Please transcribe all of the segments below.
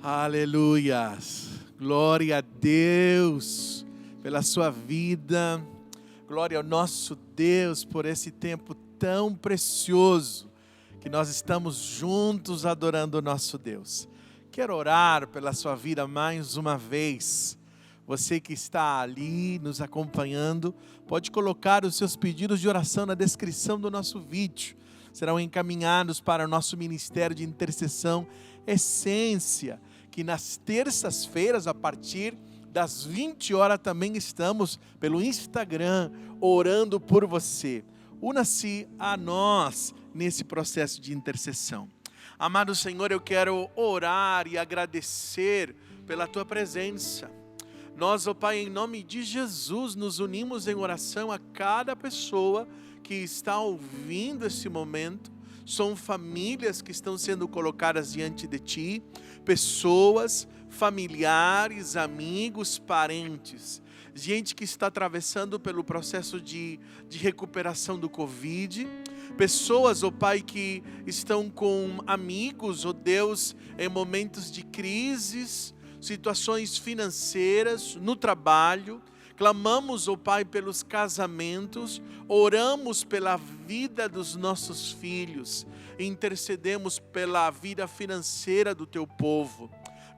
Aleluias, glória a Deus pela sua vida, glória ao nosso Deus por esse tempo tão precioso que nós estamos juntos adorando o nosso Deus. Quero orar pela sua vida mais uma vez. Você que está ali nos acompanhando, pode colocar os seus pedidos de oração na descrição do nosso vídeo. Serão encaminhados para o nosso Ministério de Intercessão Essência, que nas terças-feiras, a partir das 20 horas, também estamos pelo Instagram, orando por você. Una-se a nós nesse processo de intercessão. Amado Senhor, eu quero orar e agradecer pela Tua presença. Nós, ó Pai, em nome de Jesus, nos unimos em oração a cada pessoa que está ouvindo esse momento. São famílias que estão sendo colocadas diante de Ti, pessoas, familiares, amigos, parentes, gente que está atravessando pelo processo de recuperação do Covid, pessoas, ó Pai, que estão com amigos, ó Deus, em momentos de crises, situações financeiras, no trabalho. Clamamos, ó Pai, pelos casamentos, oramos pela vida dos nossos filhos, intercedemos pela vida financeira do Teu povo.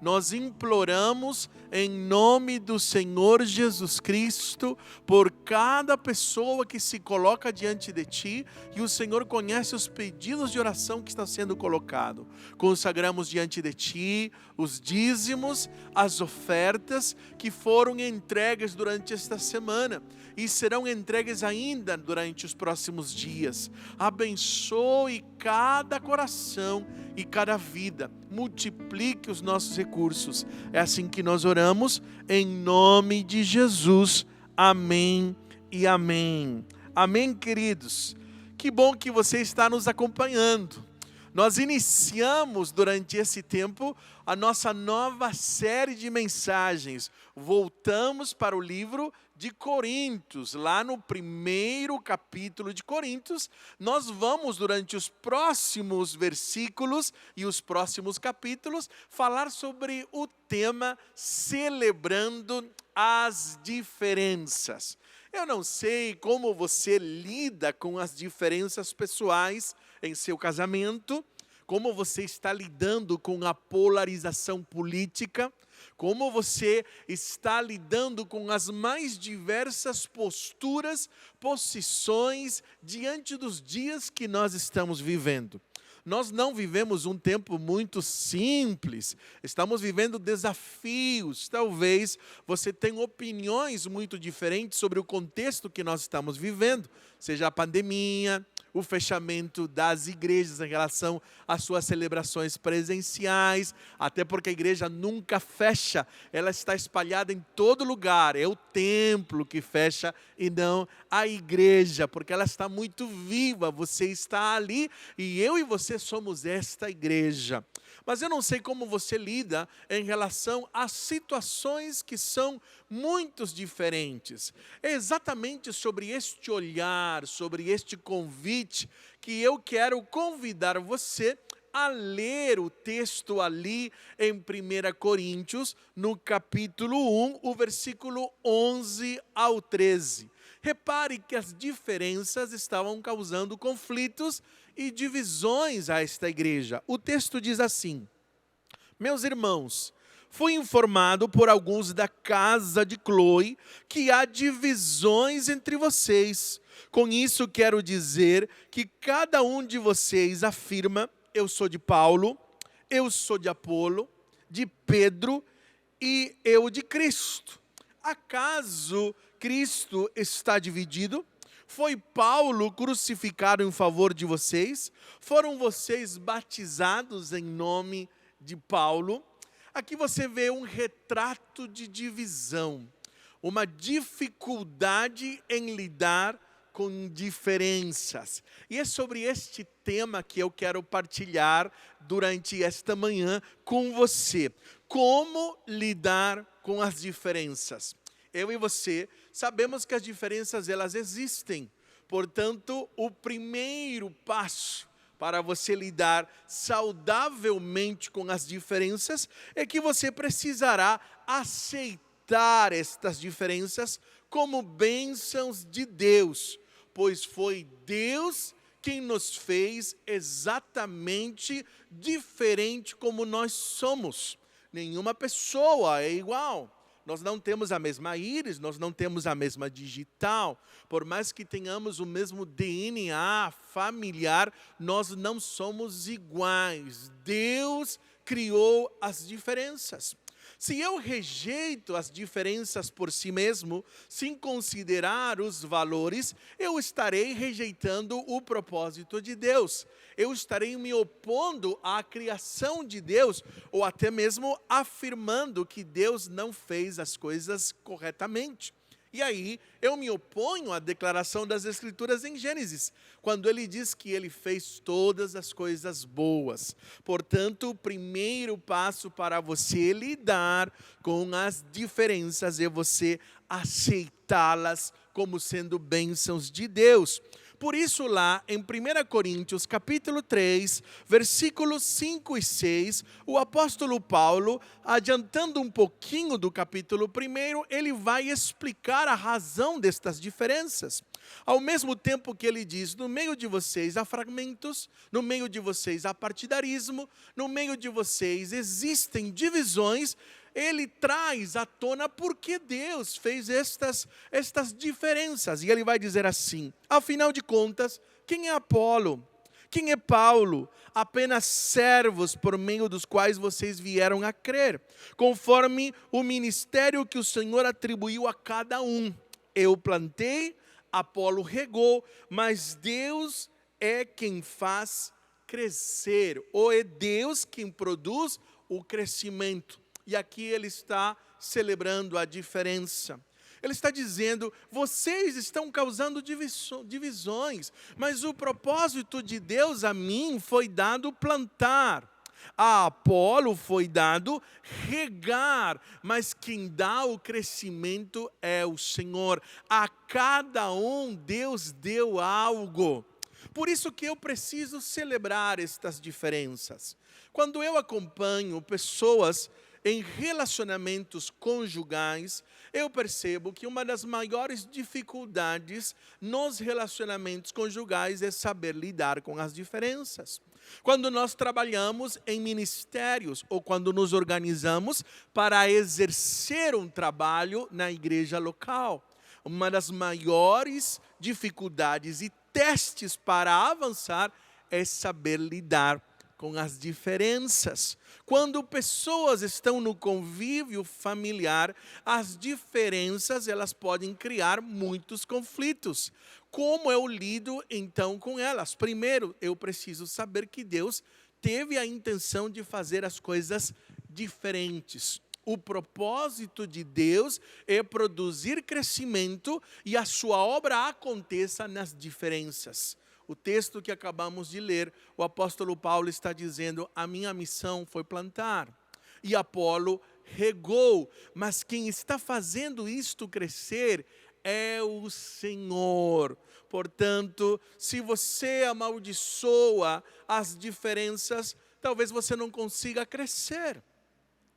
Nós imploramos em nome do Senhor Jesus Cristo por cada pessoa que se coloca diante de Ti, e o Senhor conhece os pedidos de oração que está sendo colocado. Consagramos diante de Ti os dízimos, as ofertas que foram entregues durante esta semana e serão entregues ainda durante os próximos dias. Abençoe cada coração e cada vida, multiplique os nossos recursos. É assim que nós oramos, em nome de Jesus. Amém e amém. Amém, queridos. Que bom que você está nos acompanhando. Nós iniciamos durante esse tempo a nossa nova série de mensagens. Voltamos para o livro de Coríntios, lá no primeiro capítulo de Coríntios. Nós vamos, durante os próximos versículos e os próximos capítulos, falar sobre o tema celebrando as diferenças. Eu não sei como você lida com as diferenças pessoais em seu casamento, como você está lidando com a polarização política, como você está lidando com as mais diversas posturas, posições diante dos dias que nós estamos vivendo. Nós não vivemos um tempo muito simples, estamos vivendo desafios. Talvez você tenha opiniões muito diferentes sobre o contexto que nós estamos vivendo, seja a pandemia, o fechamento das igrejas em relação às suas celebrações presenciais, até porque a igreja nunca fecha, ela está espalhada em todo lugar, é o templo que fecha e não a igreja, porque ela está muito viva, você está ali e eu e você somos esta igreja. Mas eu não sei como você lida em relação às situações que são muito diferentes. É exatamente sobre este olhar, sobre este convite, que eu quero convidar você a ler o texto ali em 1 Coríntios, no capítulo 1, o versículo 11 ao 13. Repare que as diferenças estavam causando conflitos e divisões a esta igreja. O texto diz assim: meus irmãos, fui informado por alguns da casa de Cloe que há divisões entre vocês. Com isso quero dizer que cada um de vocês afirma: eu sou de Paulo, eu sou de Apolo, de Pedro e eu de Cristo. Acaso Cristo está dividido? Foi Paulo crucificado em favor de vocês? Foram vocês batizados em nome de Paulo? Aqui você vê um retrato de divisão, uma dificuldade em lidar com diferenças. E é sobre este tema que eu quero partilhar durante esta manhã com você. Como lidar com as diferenças? Eu e você sabemos que as diferenças elas existem. Portanto, o primeiro passo para você lidar saudavelmente com as diferenças é que você precisará aceitar estas diferenças como bênçãos de Deus, pois foi Deus quem nos fez exatamente diferente como nós somos. Nenhuma pessoa é igual. Nós não temos a mesma íris, nós não temos a mesma digital. Por mais que tenhamos o mesmo DNA familiar, nós não somos iguais. Deus criou as diferenças. Se eu rejeito as diferenças por si mesmo, sem considerar os valores, eu estarei rejeitando o propósito de Deus. Eu estarei me opondo à criação de Deus, ou até mesmo afirmando que Deus não fez as coisas corretamente. E aí, eu me oponho à declaração das Escrituras em Gênesis, quando ele diz que ele fez todas as coisas boas. Portanto, o primeiro passo para você lidar com as diferenças é você aceitá-las como sendo bênçãos de Deus. Por isso lá em 1 Coríntios capítulo 3, versículos 5 e 6, o apóstolo Paulo, adiantando um pouquinho do capítulo 1, ele vai explicar a razão destas diferenças. Ao mesmo tempo que ele diz, no meio de vocês há fragmentos, no meio de vocês há partidarismo, no meio de vocês existem divisões, ele traz à tona por que Deus fez estas diferenças. E ele vai dizer assim, afinal de contas, quem é Apolo? Quem é Paulo? Apenas servos por meio dos quais vocês vieram a crer, conforme o ministério que o Senhor atribuiu a cada um. Eu plantei, Apolo regou, mas Deus é quem faz crescer, ou é Deus quem produz o crescimento. E aqui ele está celebrando a diferença. Ele está dizendo, vocês estão causando divisões, mas o propósito de Deus a mim foi dado plantar. A Apolo foi dado regar, mas quem dá o crescimento é o Senhor. A cada um Deus deu algo. Por isso que eu preciso celebrar estas diferenças. Quando eu acompanho pessoas em relacionamentos conjugais, eu percebo que uma das maiores dificuldades nos relacionamentos conjugais é saber lidar com as diferenças. Quando nós trabalhamos em ministérios ou quando nos organizamos para exercer um trabalho na igreja local, uma das maiores dificuldades e testes para avançar é saber lidar com as diferenças. Quando pessoas estão no convívio familiar, as diferenças elas podem criar muitos conflitos. Como eu lido então com elas? Primeiro, eu preciso saber que Deus teve a intenção de fazer as coisas diferentes. O propósito de Deus é produzir crescimento e a sua obra aconteça nas diferenças. O texto que acabamos de ler, o apóstolo Paulo está dizendo, a minha missão foi plantar, e Apolo regou, mas quem está fazendo isto crescer é o Senhor. Portanto, se você amaldiçoa as diferenças, talvez você não consiga crescer.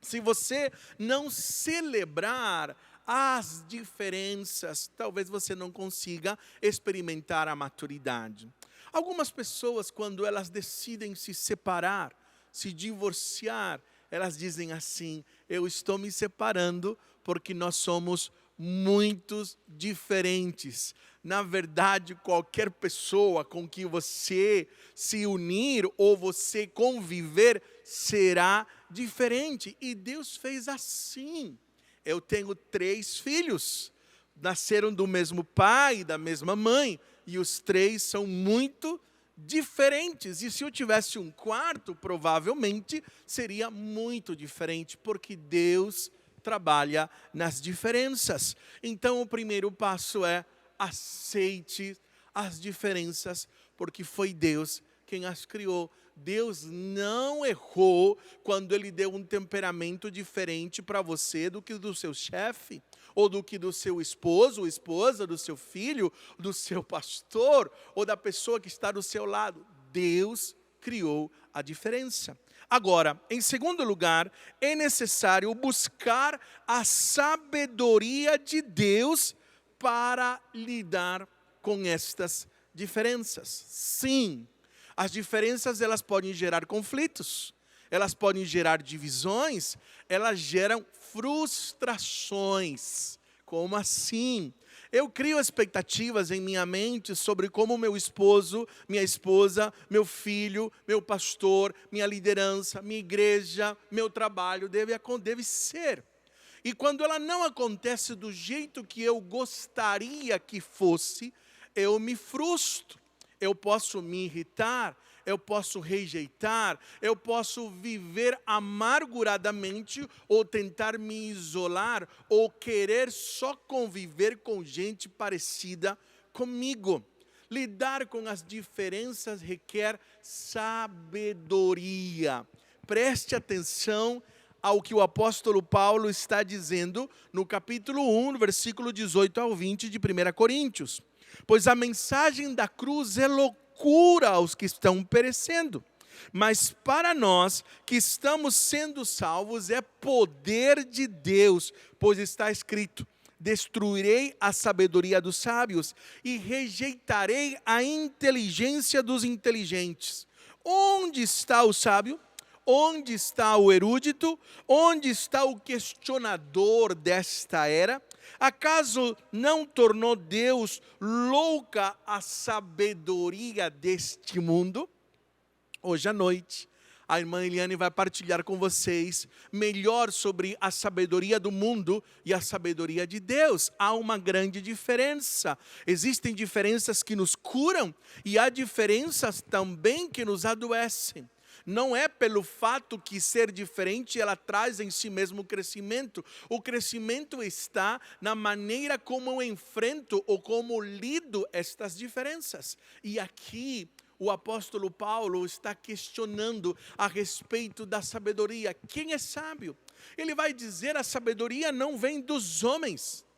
Se você não celebrar as diferenças, talvez você não consiga experimentar a maturidade. Algumas pessoas, quando elas decidem se separar, se divorciar, elas dizem assim, eu estou me separando porque nós somos muito diferentes. Na verdade, qualquer pessoa com que você se unir ou você conviver será diferente. E Deus fez assim. Eu tenho 3 filhos, nasceram do mesmo pai, da mesma mãe, e os 3 são muito diferentes. E se eu tivesse um quarto, provavelmente seria muito diferente, porque Deus trabalha nas diferenças. Então o primeiro passo é aceite as diferenças, porque foi Deus quem as criou. Deus não errou quando Ele deu um temperamento diferente para você do que do seu chefe, ou do que do seu esposo, ou esposa, do seu filho, do seu pastor, ou da pessoa que está do seu lado. Deus criou a diferença. Agora, em segundo lugar, é necessário buscar a sabedoria de Deus para lidar com estas diferenças. Sim, as diferenças elas podem gerar conflitos, elas podem gerar divisões, elas geram frustrações. Como assim? Eu crio expectativas em minha mente sobre como meu esposo, minha esposa, meu filho, meu pastor, minha liderança, minha igreja, meu trabalho deve ser. E quando ela não acontece do jeito que eu gostaria que fosse, eu me frustro. Eu posso me irritar, eu posso rejeitar, eu posso viver amarguradamente ou tentar me isolar ou querer só conviver com gente parecida comigo. Lidar com as diferenças requer sabedoria. Preste atenção ao que o apóstolo Paulo está dizendo no capítulo 1, no versículo 18 ao 20 de 1 Coríntios. Pois a mensagem da cruz é loucura aos que estão perecendo, mas para nós que estamos sendo salvos é poder de Deus, pois está escrito: destruirei a sabedoria dos sábios e rejeitarei a inteligência dos inteligentes. Onde está o sábio? Onde está o erudito? Onde está o questionador desta era? Acaso não tornou Deus louca a sabedoria deste mundo? Hoje à noite, a irmã Eliane vai partilhar com vocês melhor sobre a sabedoria do mundo e a sabedoria de Deus. Há uma grande diferença. Existem diferenças que nos curam e há diferenças também que nos adoecem. Não é pelo fato que ser diferente ela traz em si mesmo crescimento. O crescimento está na maneira como eu enfrento ou como lido estas diferenças. E aqui o apóstolo Paulo está questionando a respeito da sabedoria. Quem é sábio? Ele vai dizer: a sabedoria não vem dos homens.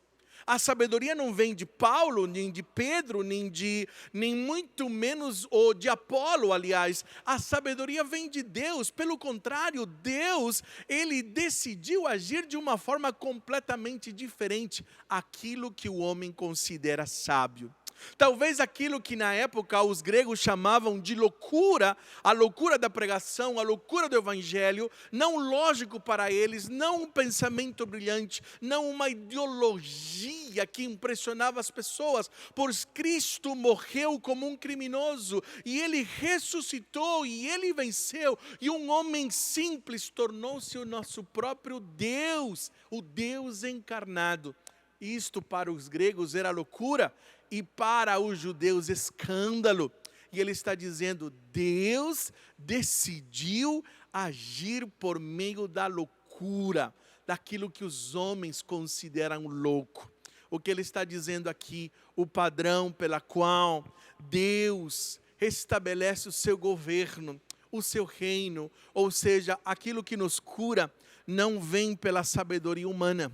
A sabedoria não vem de Paulo, nem de Pedro, nem muito menos ou de Apolo, aliás. A sabedoria vem de Deus. Pelo contrário, Deus, ele decidiu agir de uma forma completamente diferente aquilo que o homem considera sábio. Talvez aquilo que na época os gregos chamavam de loucura, a loucura da pregação, a loucura do evangelho, não lógico para eles, não um pensamento brilhante, não uma ideologia que impressionava as pessoas, pois Cristo morreu como um criminoso, e Ele ressuscitou, e Ele venceu, e um homem simples tornou-se o nosso próprio Deus, o Deus encarnado. Isto para os gregos era loucura, e para os judeus escândalo. E ele está dizendo: Deus decidiu agir por meio da loucura, daquilo que os homens consideram louco. O que ele está dizendo aqui, o padrão pela qual Deus restabelece o seu governo, o seu reino, ou seja, aquilo que nos cura, não vem pela sabedoria humana,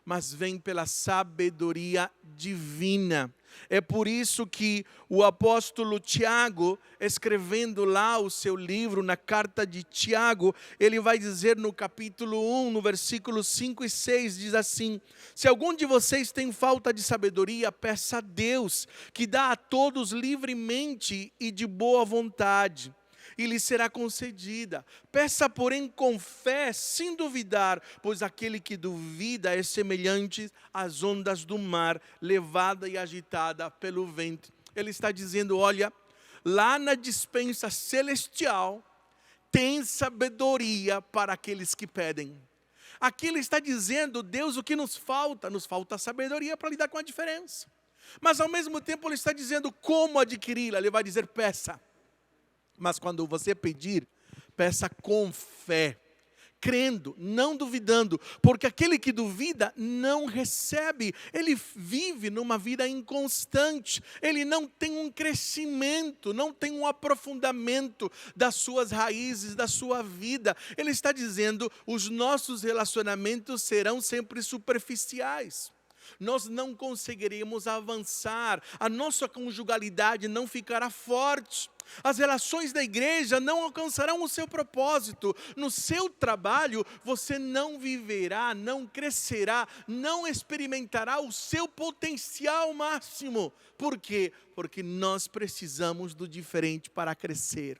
mas vem pela sabedoria divina. É por isso que o apóstolo Tiago, escrevendo lá o seu livro, na carta de Tiago, ele vai dizer no capítulo 1, no versículo 5 e 6, diz assim: se algum de vocês tem falta de sabedoria, peça a Deus, que dá a todos livremente e de boa vontade, e lhe será concedida. Peça, porém, com fé, sem duvidar, pois aquele que duvida é semelhante às ondas do mar, levada e agitada pelo vento. Ele está dizendo: olha, lá na dispensa celestial, tem sabedoria para aqueles que pedem. Aqui ele está dizendo: Deus, o que nos falta? Nos falta sabedoria para lidar com a diferença. Mas ao mesmo tempo ele está dizendo como adquiri-la. Ele vai dizer: peça. Mas quando você pedir, peça com fé, crendo, não duvidando, porque aquele que duvida não recebe, ele vive numa vida inconstante, ele não tem um crescimento, não tem um aprofundamento das suas raízes, da sua vida. Ele está dizendo: os nossos relacionamentos serão sempre superficiais. nós não conseguiremos avançar, a nossa conjugalidade não ficará forte, as relações da igreja não alcançarão o seu propósito, no seu trabalho você não viverá, não crescerá, não experimentará o seu potencial máximo. Por quê? Porque nós precisamos do diferente para crescer.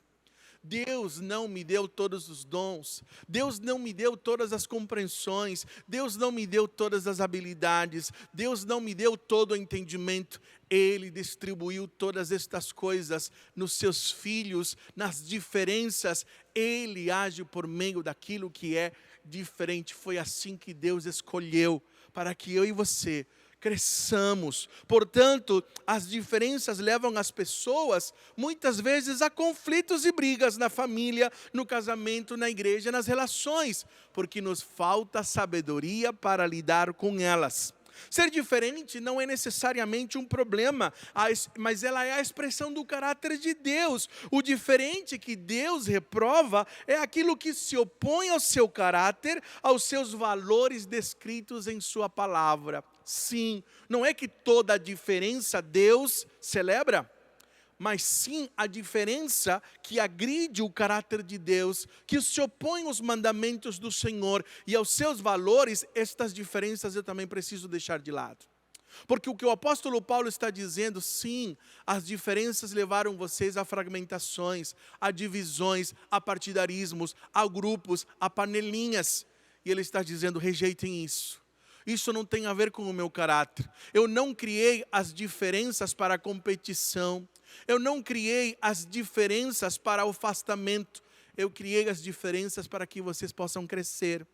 Deus não me deu todos os dons, Deus não me deu todas as compreensões, Deus não me deu todas as habilidades, Deus não me deu todo o entendimento. Ele distribuiu todas estas coisas nos seus filhos, nas diferenças. Ele age por meio daquilo que é diferente. Foi assim que Deus escolheu, para que eu e você cresçamos. Portanto, as diferenças levam as pessoas, muitas vezes, a conflitos e brigas na família, no casamento, na igreja, nas relações, porque nos falta sabedoria para lidar com elas. Ser diferente não é necessariamente um problema, mas ela é a expressão do caráter de Deus. O diferente que Deus reprova é aquilo que se opõe ao seu caráter, aos seus valores descritos em sua palavra. Sim, não é que toda a diferença Deus celebra, mas sim a diferença que agride o caráter de Deus, que se opõe aos mandamentos do Senhor e aos seus valores. Estas diferenças eu também preciso deixar de lado. Porque o que o apóstolo Paulo está dizendo, sim, as diferenças levaram vocês a fragmentações, a divisões, a partidarismos, a grupos, a panelinhas. E ele está dizendo, rejeitem isso. Isso não tem a ver com o meu caráter. Eu não criei as diferenças para a competição. Eu não criei as diferenças para o afastamento. Eu criei as diferenças para que vocês possam crescer.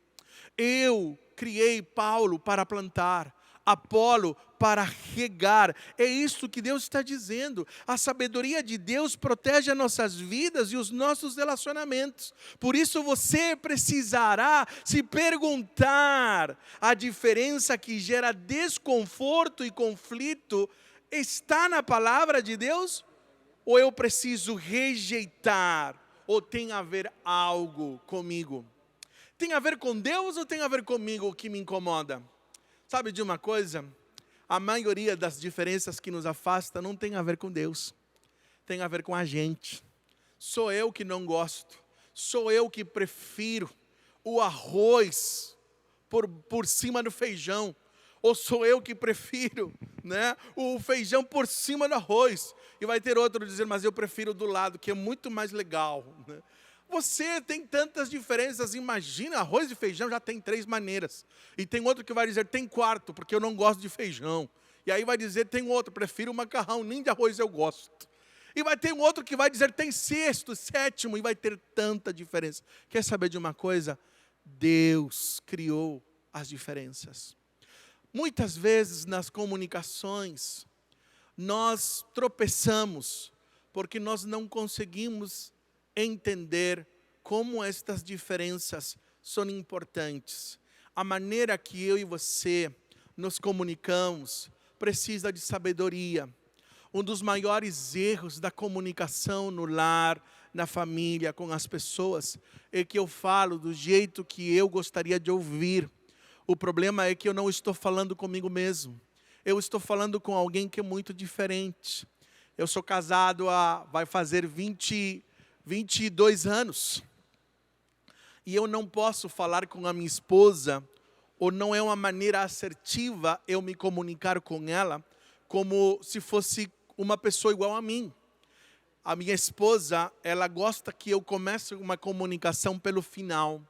Eu criei Paulo para plantar, Apolo para regar. É isso que Deus está dizendo. A sabedoria de Deus protege as nossas vidas e os nossos relacionamentos. Por isso você precisará se perguntar: a diferença que gera desconforto e conflito está na palavra de Deus? Ou eu preciso rejeitar? Ou tem a ver algo comigo? Tem a ver com Deus ou tem a ver comigo o que me incomoda? Sabe de uma coisa? A maioria das diferenças que nos afasta não tem a ver com Deus. Tem a ver com a gente. Sou eu que não gosto. Sou eu que prefiro o arroz por cima do feijão. Ou sou eu que prefiro, né, o feijão por cima do arroz. E vai ter outro dizendo, mas eu prefiro do lado, que é muito mais legal, né? Você tem tantas diferenças, imagina, arroz e feijão já tem 3 maneiras. E tem outro que vai dizer, tem 4, porque eu não gosto de feijão. E aí vai dizer, tem outro, prefiro o macarrão, nem de arroz eu gosto. E vai ter um outro que vai dizer, tem 6º, 7º, e vai ter tanta diferença. Quer saber de uma coisa? Deus criou as diferenças. Muitas vezes nas comunicações, nós tropeçamos, porque nós não conseguimos entender como estas diferenças são importantes. A maneira que eu e você nos comunicamos precisa de sabedoria. Um dos maiores erros da comunicação no lar, na família, com as pessoas, é que eu falo do jeito que eu gostaria de ouvir. O problema é que eu não estou falando comigo mesmo. Eu estou falando com alguém que é muito diferente. Eu sou casado vai fazer 22 anos. E eu não posso falar com a minha esposa, ou não é uma maneira assertiva eu me comunicar com ela, como se fosse uma pessoa igual a mim. A minha esposa, ela gosta que eu comece uma comunicação pelo final.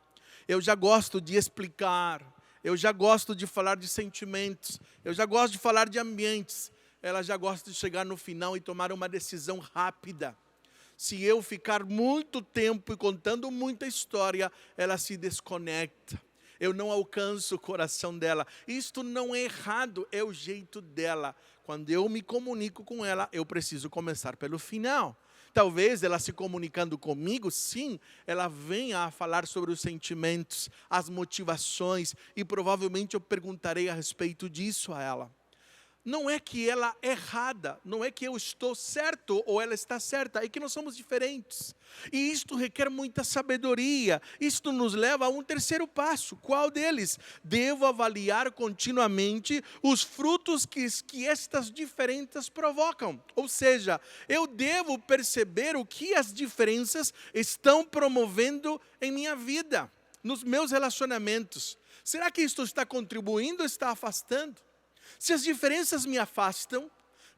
Eu já gosto de explicar, eu já gosto de falar de sentimentos, eu já gosto de falar de ambientes. Ela já gosta de chegar no final e tomar uma decisão rápida. Se eu ficar muito tempo e contando muita história, ela se desconecta. Eu não alcanço o coração dela. Isto não é errado, é o jeito dela. Quando eu me comunico com ela, eu preciso começar pelo final. Talvez ela se comunicando comigo, sim, ela venha a falar sobre os sentimentos, as motivações, e provavelmente eu perguntarei a respeito disso a ela. não é que ela é errada, não é que eu estou certo ou ela está certa, é que nós somos diferentes. E isto requer muita sabedoria. Isto nos leva a um terceiro passo. Qual deles? Devo avaliar continuamente os frutos que estas diferenças provocam. Ou seja, eu devo perceber o que as diferenças estão promovendo em minha vida, nos meus relacionamentos. Será que isto está contribuindo ou está afastando? Se as diferenças me afastam,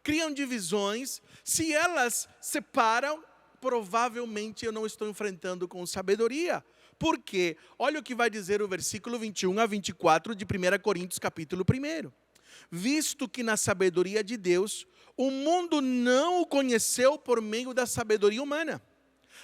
criam divisões, se elas separam, provavelmente eu não estou enfrentando com sabedoria. Por quê? Olha o que vai dizer o versículo 21 a 24 de 1 Coríntios capítulo 1. Visto que na sabedoria de Deus, o mundo não o conheceu por meio da sabedoria humana.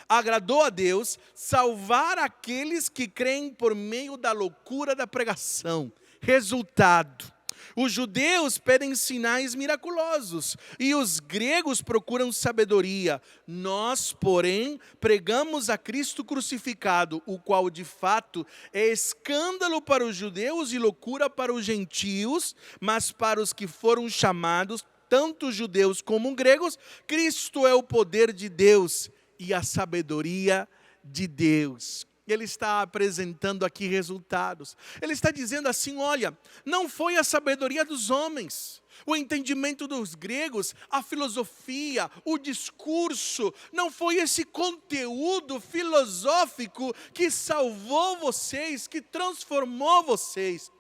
Agradou a Deus salvar aqueles que creem por meio da loucura da pregação. Resultado: os judeus pedem sinais miraculosos e os gregos procuram sabedoria. Nós, porém, pregamos a Cristo crucificado, o qual de fato é escândalo para os judeus e loucura para os gentios, mas para os que foram chamados, tanto judeus como gregos, Cristo é o poder de Deus e a sabedoria de Deus. Ele está apresentando aqui resultados. Ele está dizendo assim, olha, não foi a sabedoria dos homens, o entendimento dos gregos, a filosofia, o discurso, não foi esse conteúdo filosófico que salvou vocês, que transformou vocês.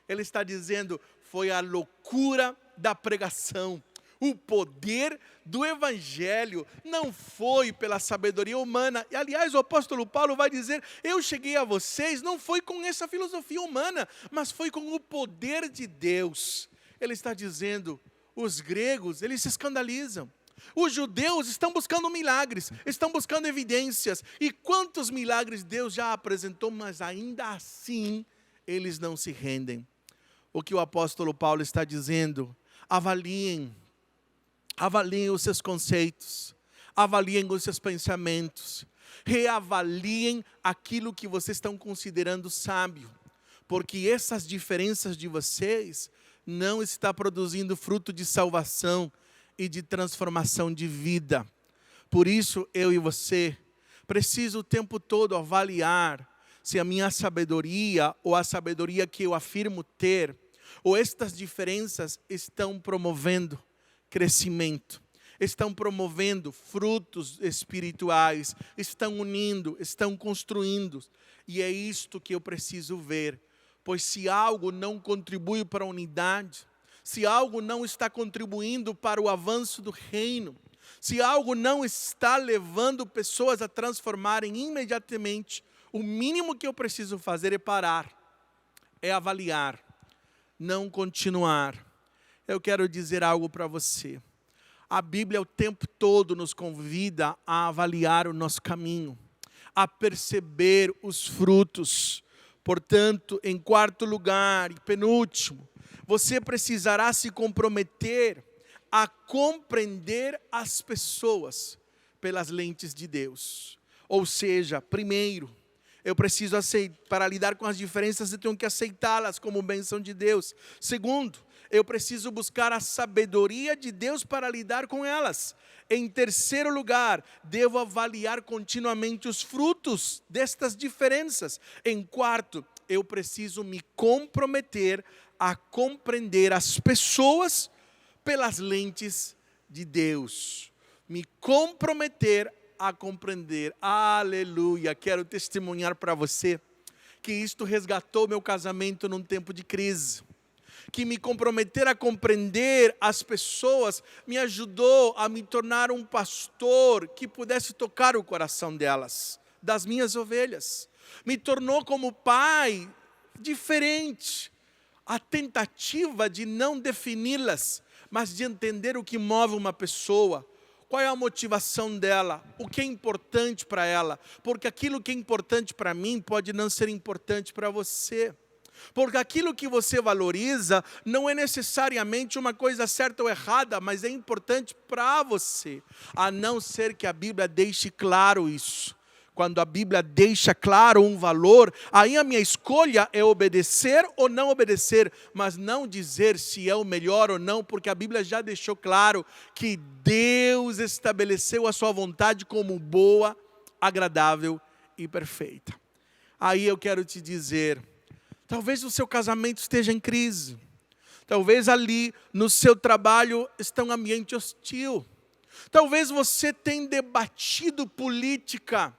Ele está dizendo, foi a loucura da pregação. O poder do Evangelho não foi pela sabedoria humana. E, aliás, o apóstolo Paulo vai dizer, eu cheguei a vocês, não foi com essa filosofia humana, mas foi com o poder de Deus. Ele está dizendo, os gregos, eles se escandalizam. Os judeus estão buscando milagres, estão buscando evidências. E quantos milagres Deus já apresentou, mas ainda assim, eles não se rendem. O que o apóstolo Paulo está dizendo, avaliem os seus conceitos, avaliem os seus pensamentos, reavaliem aquilo que vocês estão considerando sábio, porque essas diferenças de vocês não estão produzindo fruto de salvação e de transformação de vida. Por isso, eu e você preciso o tempo todo avaliar se a minha sabedoria ou a sabedoria que eu afirmo ter, ou estas diferenças estão promovendo crescimento, estão promovendo frutos espirituais, estão unindo, estão construindo. E é isto que eu preciso ver, pois se algo não contribui para a unidade, se algo não está contribuindo para o avanço do reino, se algo não está levando pessoas a transformarem imediatamente, o mínimo que eu preciso fazer é parar, é avaliar, não continuar. Eu quero dizer algo para você. A Bíblia o tempo todo nos convida a avaliar o nosso caminho, a perceber os frutos. Portanto, em quarto lugar e penúltimo, você precisará se comprometer a compreender as pessoas pelas lentes de Deus. Ou seja, primeiro, eu preciso aceitar, para lidar com as diferenças, eu tenho que aceitá-las como bênção de Deus. Segundo, eu preciso buscar a sabedoria de Deus para lidar com elas. Em terceiro lugar, devo avaliar continuamente os frutos destas diferenças. Em quarto, eu preciso me comprometer a compreender as pessoas pelas lentes de Deus. Me comprometer a compreender. Aleluia! Quero testemunhar para você que isto resgatou meu casamento num tempo de crise. Que me comprometer a compreender as pessoas me ajudou a me tornar um pastor que pudesse tocar o coração delas, das minhas ovelhas. Me tornou como pai diferente. A tentativa de não defini-las, mas de entender o que move uma pessoa. Qual é a motivação dela? O que é importante para ela? Porque aquilo que é importante para mim pode não ser importante para você. Porque aquilo que você valoriza não é necessariamente uma coisa certa ou errada, mas é importante para você. A não ser que a Bíblia deixe claro isso. quando a Bíblia deixa claro um valor, aí a minha escolha é obedecer ou não obedecer, mas não dizer se é o melhor ou não, porque a Bíblia já deixou claro que Deus estabeleceu a sua vontade como boa, agradável e perfeita. Aí eu quero te dizer, talvez o seu casamento esteja em crise, talvez ali no seu trabalho está um ambiente hostil, talvez você tenha debatido política,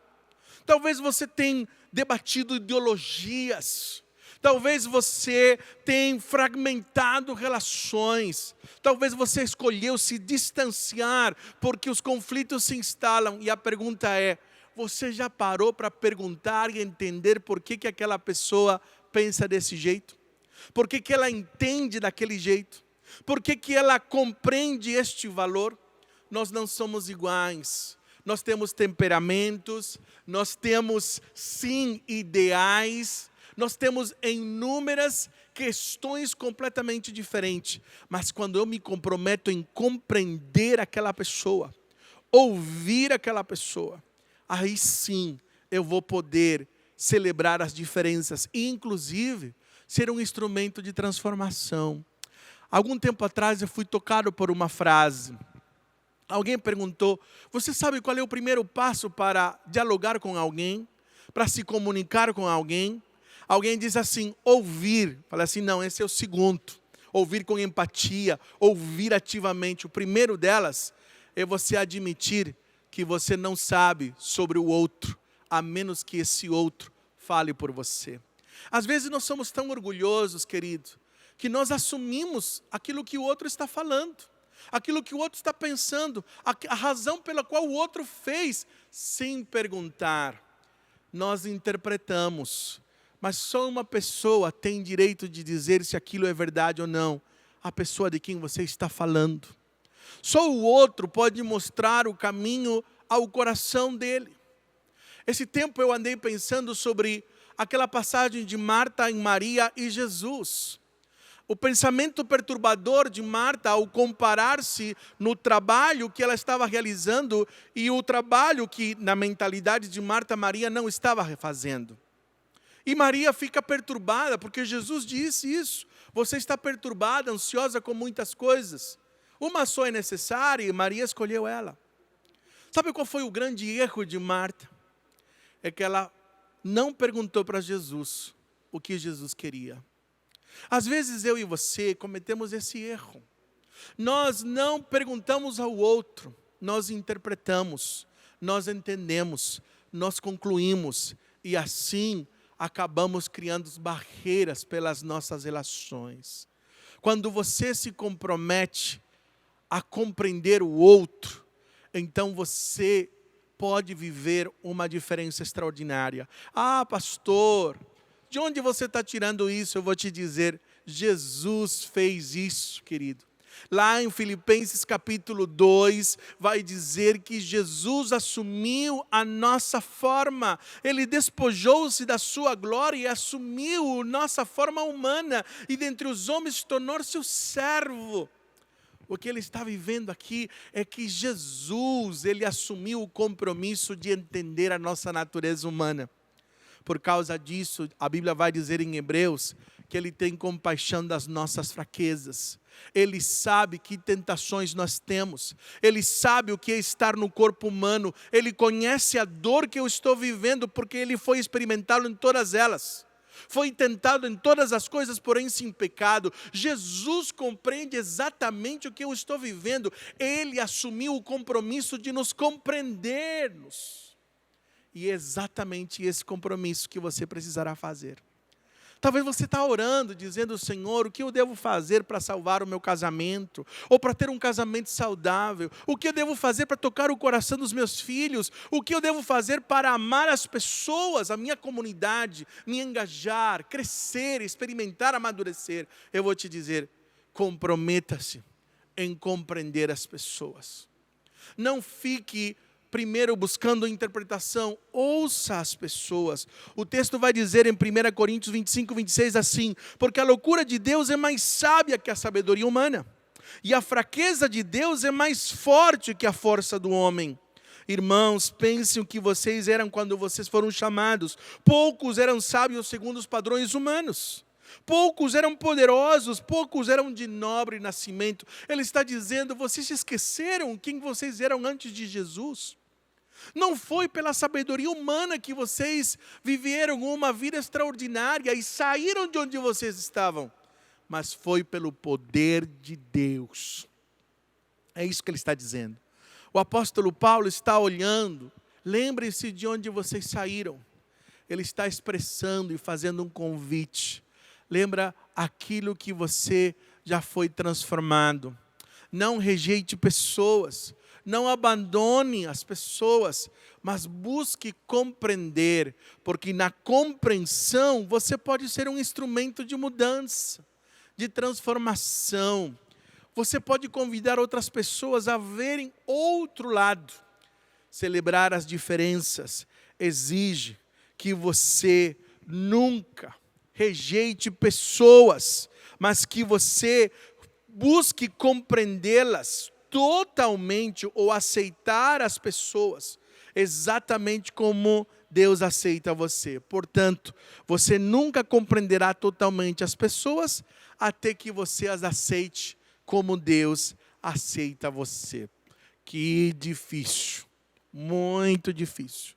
talvez você tenha debatido ideologias, talvez você tenha fragmentado relações, talvez você escolheu se distanciar porque os conflitos se instalam. E a pergunta é, você já parou para perguntar e entender por que aquela pessoa pensa desse jeito? Por que ela entende daquele jeito? Por que ela compreende este valor? Nós não somos iguais. Nós temos temperamentos, nós temos sim ideais, nós temos inúmeras questões completamente diferentes. Mas quando eu me comprometo em compreender aquela pessoa, ouvir aquela pessoa, aí sim eu vou poder celebrar as diferenças e inclusive ser um instrumento de transformação. Algum tempo atrás eu fui tocado por uma frase. Alguém perguntou, você sabe qual é o primeiro passo para dialogar com alguém? Para se comunicar com alguém? Alguém diz assim, ouvir. Falei assim, não, esse é o segundo. Ouvir com empatia, ouvir ativamente. O primeiro delas é você admitir que você não sabe sobre o outro, a menos que esse outro fale por você. Às vezes nós somos tão orgulhosos, querido, que nós assumimos aquilo que o outro está falando, aquilo que o outro está pensando, a razão pela qual o outro fez, sem perguntar. Nós interpretamos, mas só uma pessoa tem direito de dizer se aquilo é verdade ou não, a pessoa de quem você está falando. Só o outro pode mostrar o caminho ao coração dele. Esse tempo eu andei pensando sobre aquela passagem de Marta em Maria e Jesus. O pensamento perturbador de Marta ao comparar-se no trabalho que ela estava realizando e o trabalho que na mentalidade de Marta, Maria não estava fazendo. E Maria fica perturbada porque Jesus disse isso. Você está perturbada, ansiosa com muitas coisas. Uma só é necessária e Maria escolheu ela. Sabe qual foi o grande erro de Marta? É que ela não perguntou para Jesus o que Jesus queria. Às vezes eu e você cometemos esse erro. Nós não perguntamos ao outro, nós interpretamos, nós entendemos, nós concluímos e assim acabamos criando barreiras pelas nossas relações. Quando você se compromete a compreender o outro, então você pode viver uma diferença extraordinária. Ah, pastor, de onde você está tirando isso? Eu vou te dizer, Jesus fez isso, querido. Lá em Filipenses capítulo 2, vai dizer que Jesus assumiu a nossa forma. Ele despojou-se da sua glória e assumiu nossa forma humana. E dentre os homens tornou-se o servo. O que ele está vivendo aqui é que Jesus, ele assumiu o compromisso de entender a nossa natureza humana. Por causa disso, a Bíblia vai dizer em Hebreus que ele tem compaixão das nossas fraquezas. Ele sabe que tentações nós temos. Ele sabe o que é estar no corpo humano. Ele conhece a dor que eu estou vivendo porque ele foi experimentado em todas elas. Foi tentado em todas as coisas, porém sem pecado. Jesus compreende exatamente o que eu estou vivendo. Ele assumiu o compromisso de nos compreendermos. E é exatamente esse compromisso que você precisará fazer. Talvez você está orando, dizendo, Senhor, o que eu devo fazer para salvar o meu casamento? Ou para ter um casamento saudável? O que eu devo fazer para tocar o coração dos meus filhos? O que eu devo fazer para amar as pessoas, a minha comunidade, me engajar, crescer, experimentar, amadurecer? Eu vou te dizer, comprometa-se em compreender as pessoas. Não fique primeiro buscando interpretação, ouça as pessoas. O texto vai dizer em 1 Coríntios 25, 26 assim, porque a loucura de Deus é mais sábia que a sabedoria humana, e a fraqueza de Deus é mais forte que a força do homem. Irmãos, pensem o que vocês eram quando vocês foram chamados. Poucos eram sábios segundo os padrões humanos. Poucos eram poderosos, poucos eram de nobre nascimento. Ele está dizendo, vocês esqueceram quem vocês eram antes de Jesus. Não foi pela sabedoria humana que vocês viveram uma vida extraordinária e saíram de onde vocês estavam, mas foi pelo poder de Deus. É isso que ele está dizendo. O apóstolo Paulo está olhando, lembrem-se de onde vocês saíram. Ele está expressando e fazendo um convite. Lembra aquilo que você já foi transformado. Não rejeite pessoas, não abandone as pessoas, mas busque compreender, porque na compreensão você pode ser um instrumento de mudança, de transformação. Você pode convidar outras pessoas a verem outro lado. Celebrar as diferenças exige que você nunca rejeite pessoas, mas que você busque compreendê-las totalmente ou aceitar as pessoas exatamente como Deus aceita você. Portanto, você nunca compreenderá totalmente as pessoas até que você as aceite como Deus aceita você. Que difícil, muito difícil,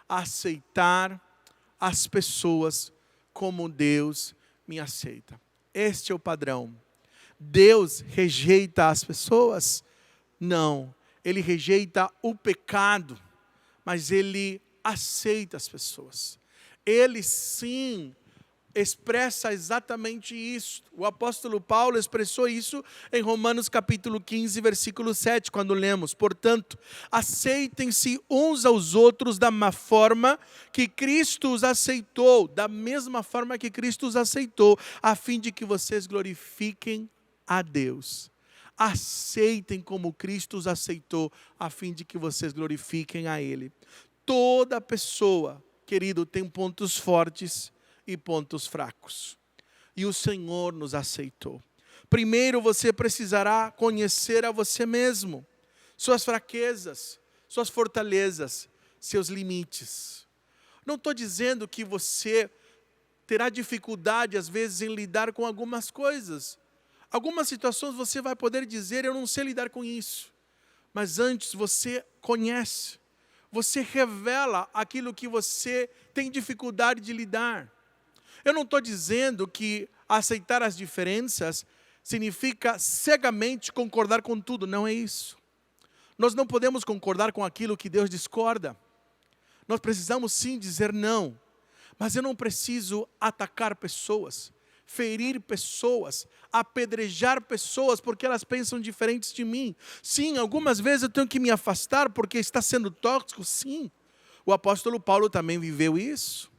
aceitar as pessoas como Deus me aceita. Este é o padrão. Deus rejeita as pessoas? Não. Ele rejeita o pecado, mas Ele aceita as pessoas. Ele sim expressa exatamente isso. O apóstolo Paulo expressou isso em Romanos capítulo 15, versículo 7, quando lemos: portanto, aceitem-se uns aos outros da mesma forma que Cristo os aceitou, da mesma forma que Cristo os aceitou, a fim de que vocês glorifiquem a Deus. Aceitem como Cristo os aceitou, a fim de que vocês glorifiquem a Ele. Toda pessoa, querido, tem pontos fortes e pontos fracos. E o Senhor nos aceitou. Primeiro você precisará conhecer a você mesmo, suas fraquezas, suas fortalezas, seus limites. Não estou dizendo que você terá dificuldade às vezes em lidar com algumas coisas. Algumas situações você vai poder dizer, eu não sei lidar com isso. Mas antes você conhece, você revela aquilo que você tem dificuldade de lidar. Eu não estou dizendo que aceitar as diferenças significa cegamente concordar com tudo, não é isso. Nós não podemos concordar com aquilo que Deus discorda. Nós precisamos sim dizer não, mas eu não preciso atacar pessoas, ferir pessoas, apedrejar pessoas porque elas pensam diferentes de mim. Sim, algumas vezes eu tenho que me afastar porque está sendo tóxico, sim. O apóstolo Paulo também viveu isso.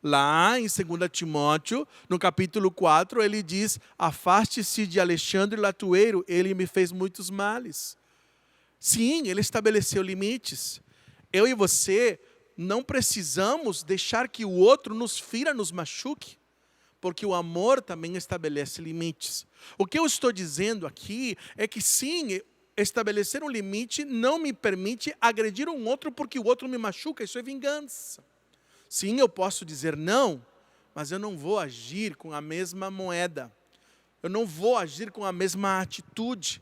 Lá em 2 Timóteo, no capítulo 4, ele diz: afaste-se de Alexandre Latueiro, ele me fez muitos males. Sim, ele estabeleceu limites. Eu e você não precisamos deixar que o outro nos fira, nos machuque, porque o amor também estabelece limites. O que eu estou dizendo aqui é que sim, estabelecer um limite não me permite agredir um outro porque o outro me machuca, isso é vingança. Sim, eu posso dizer não, mas eu não vou agir com a mesma moeda. Eu não vou agir com a mesma atitude.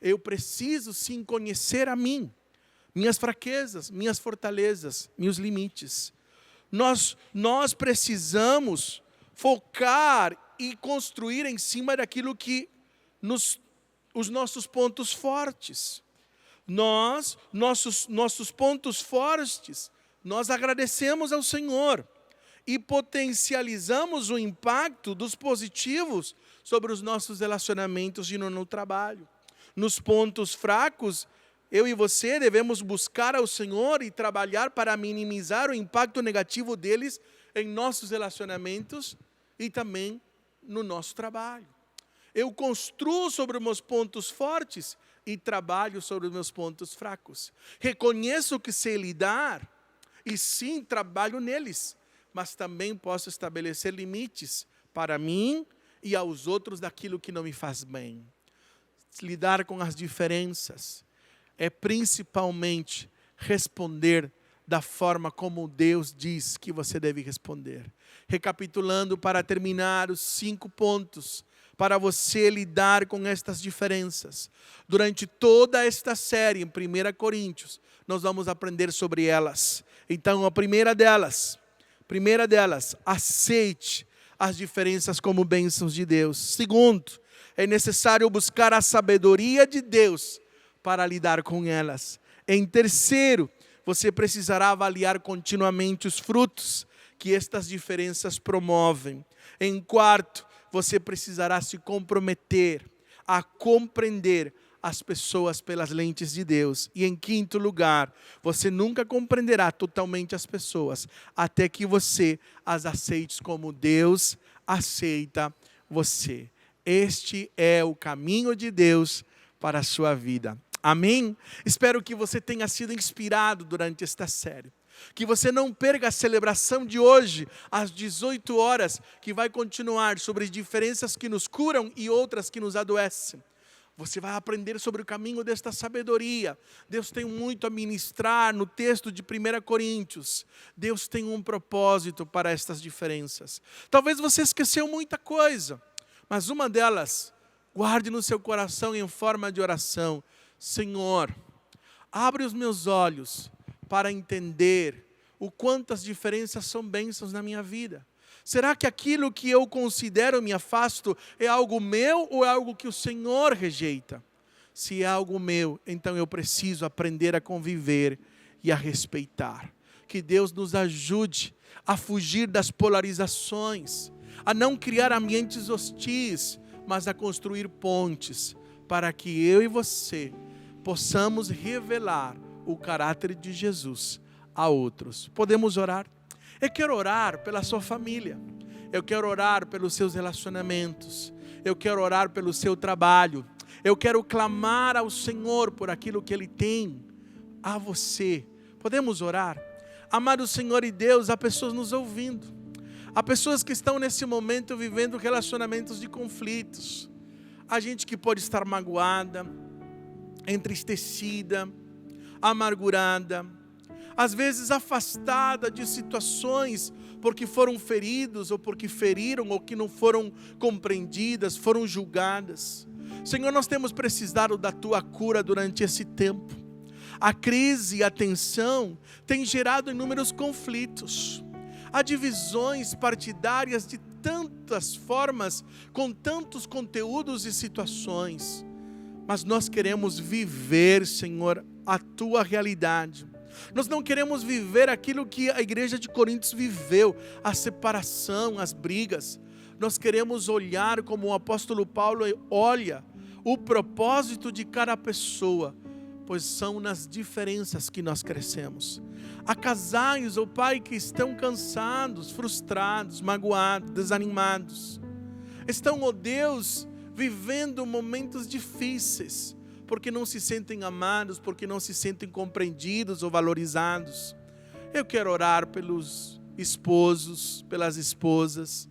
Eu preciso sim conhecer a mim, minhas fraquezas, minhas fortalezas, meus limites. Nós precisamos focar e construir em cima daquilo que os nossos pontos fortes. Nossos pontos fortes, nós agradecemos ao Senhor e potencializamos o impacto dos positivos sobre os nossos relacionamentos e no trabalho. Nos pontos fracos, eu e você devemos buscar ao Senhor e trabalhar para minimizar o impacto negativo deles em nossos relacionamentos e também no nosso trabalho. Eu construo sobre os meus pontos fortes e trabalho sobre os meus pontos fracos. Reconheço que sei lidar e sim trabalho neles, mas também posso estabelecer limites para mim e aos outros daquilo que não me faz bem. Lidar com as diferenças é principalmente responder da forma como Deus diz que você deve responder. Recapitulando, para terminar, os 5 pontos para você lidar com estas diferenças. Durante toda esta série, em 1 Coríntios, nós vamos aprender sobre elas. Então, a primeira delas, aceite as diferenças como bênçãos de Deus. Segundo, é necessário buscar a sabedoria de Deus para lidar com elas. Em terceiro, você precisará avaliar continuamente os frutos que estas diferenças promovem. Em quarto, você precisará se comprometer a compreender as pessoas pelas lentes de Deus. E em quinto lugar, você nunca compreenderá totalmente as pessoas até que você as aceite como Deus aceita você. Este é o caminho de Deus para a sua vida. Amém? Espero que você tenha sido inspirado durante esta série. Que você não perca a celebração de hoje, às 18 horas, que vai continuar sobre as diferenças que nos curam e outras que nos adoecem. Você vai aprender sobre o caminho desta sabedoria. Deus tem muito a ministrar no texto de 1 Coríntios. Deus tem um propósito para estas diferenças. Talvez você esqueceu muita coisa, mas uma delas, guarde no seu coração em forma de oração. Senhor, abre os meus olhos para entender o quanto as diferenças são bênçãos na minha vida. Será que aquilo que eu considero me afasto é algo meu ou é algo que o Senhor rejeita? Se é algo meu, então eu preciso aprender a conviver e a respeitar. Que Deus nos ajude a fugir das polarizações, a não criar ambientes hostis, mas a construir pontes, para que eu e você possamos revelar o caráter de Jesus a outros. Podemos orar? Eu quero orar pela sua família. Eu quero orar pelos seus relacionamentos. Eu quero orar pelo seu trabalho. Eu quero clamar ao Senhor por aquilo que Ele tem a você. Podemos orar? Amado Senhor e Deus, há pessoas nos ouvindo. Há pessoas que estão nesse momento vivendo relacionamentos de conflitos. Há gente que pode estar magoada, entristecida, amargurada, às vezes afastada de situações porque foram feridos ou porque feriram ou que não foram compreendidas, foram julgadas. Senhor, nós temos precisado da Tua cura durante esse tempo. A crise e a tensão têm gerado inúmeros conflitos. Há divisões partidárias de tantas formas, com tantos conteúdos e situações. Mas nós queremos viver, Senhor, a Tua realidade. Nós não queremos viver aquilo que a igreja de Coríntios viveu, a separação, as brigas. Nós queremos olhar como o apóstolo Paulo olha, o propósito de cada pessoa, pois são nas diferenças que nós crescemos. Há casais, ó Pai, que estão cansados, frustrados, magoados, desanimados. Estão, ó Deus, vivendo momentos difíceis, porque não se sentem amados, porque não se sentem compreendidos ou valorizados. Eu quero orar pelos esposos, pelas esposas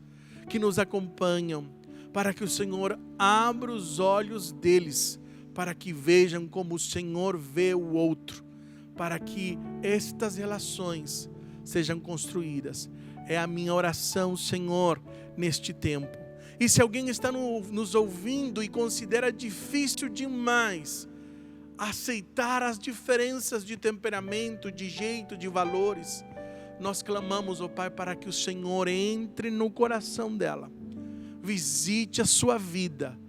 que nos acompanham, para que o Senhor abra os olhos deles, para que vejam como o Senhor vê o outro, para que estas relações sejam construídas. É a minha oração, Senhor, neste tempo. E se alguém está nos ouvindo e considera difícil demais aceitar as diferenças de temperamento, de jeito, de valores, nós clamamos, ó Pai, para que o Senhor entre no coração dela, visite a sua vida,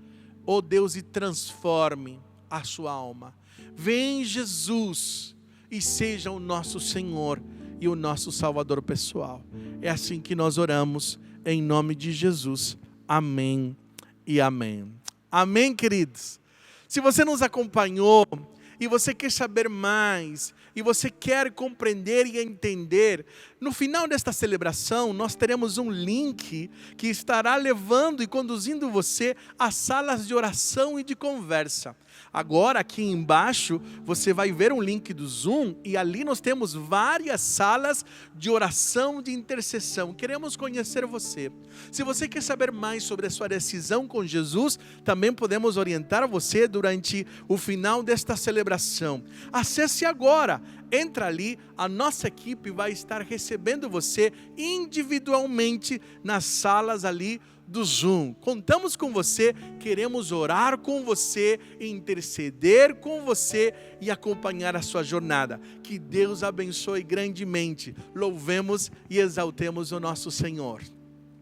ó Deus, e transforme a sua alma. Vem Jesus e seja o nosso Senhor e o nosso Salvador pessoal. É assim que nós oramos, em nome de Jesus. Amém e amém. Amém, queridos? Se você nos acompanhou e você quer saber mais, e você quer compreender e entender, no final desta celebração nós teremos um link que estará levando e conduzindo você às salas de oração e de conversa. Agora aqui embaixo você vai ver um link do Zoom e ali nós temos várias salas de oração, de intercessão. Queremos conhecer você. Se você quer saber mais sobre a sua decisão com Jesus, também podemos orientar você durante o final desta celebração. Acesse agora entra ali, a nossa equipe vai estar recebendo você individualmente nas salas ali do Zoom. Contamos com você, queremos orar com você, interceder com você e acompanhar a sua jornada. Que Deus abençoe grandemente. Louvemos e exaltemos o nosso Senhor.